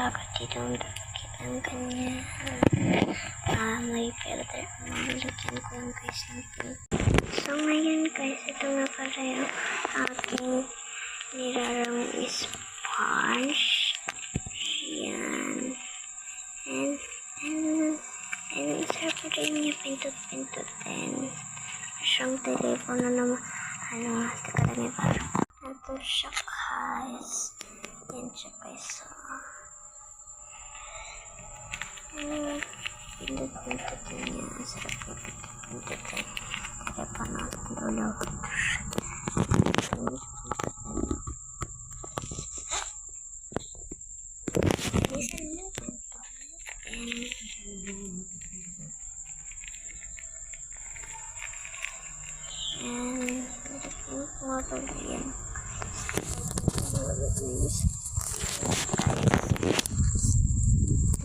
ako dito ang kanya. May filter. Mamalagyan ko lang guys ng pink. So ngayon guys, ito nga pala yung aking nirarang sponge. Yan. And sarap rin niya pintot-pintotin. Siyang telepono naman. Teka lang yung parang. Ito siya guys. Yan siya guys. Pintot-pintotin niya. Sarap niya pintot-pintotin. Kaya pa natin lulaw.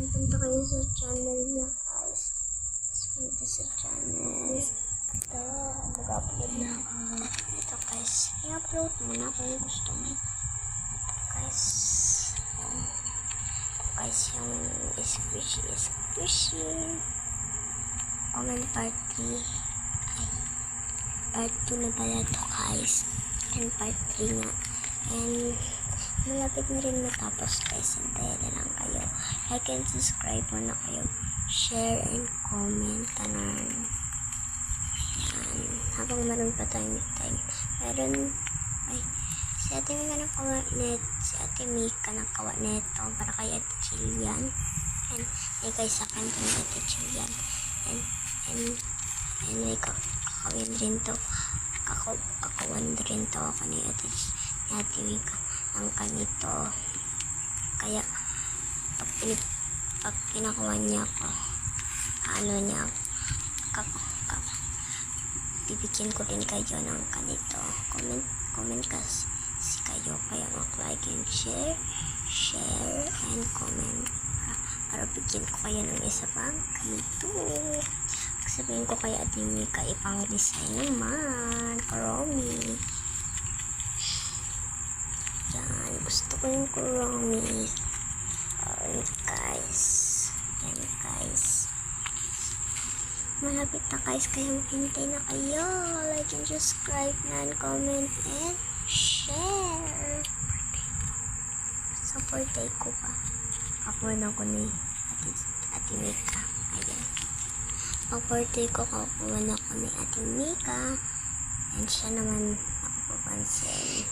Punta kayo sa channel niya guys. Punta sa channel. Ito, mag-upload na ako. Ito guys, i-upload mo na kung gusto mo. Guys, yung squishy. Comment part 3. Part 2 na pala ito guys. And part 3 nga. And malapit na rin matapos guys. Hintayin na lang kayo. Like and subscribe mo na kayo. Share and comment. Tanan. Yan. Habang meron pa tayong time. Meron. Si Ate Mika nakawa net. Si Ate Mika nakawa neto. Para kay Ate Jillian. And kay sa akin kay Ate Jillian. And may kakawin rin to. Kakawan rin to ako ni Ate Mika. Ang kanito. Kaya pag pinakuha niya ako, bibigyan ko rin kayo ng kanito. Comment kasi kayo. Kaya mag-like and share and comment. Para bigyan ko kayo ng isa pang kanito. Sabihin ko kay Ate Mika, ipang design naman. Kuromi. Yan. Gusto ko yung kuromi. Yan guys. Malapit na guys. Kaya maghintay na kayo. Like and subscribe na, comment and share. Sa birthday ko pa. Kakuha ko ni Ate Mika. Ayan. Pag birthday ko, kakuha ko ni Ate Mika. And siya naman ako papansin.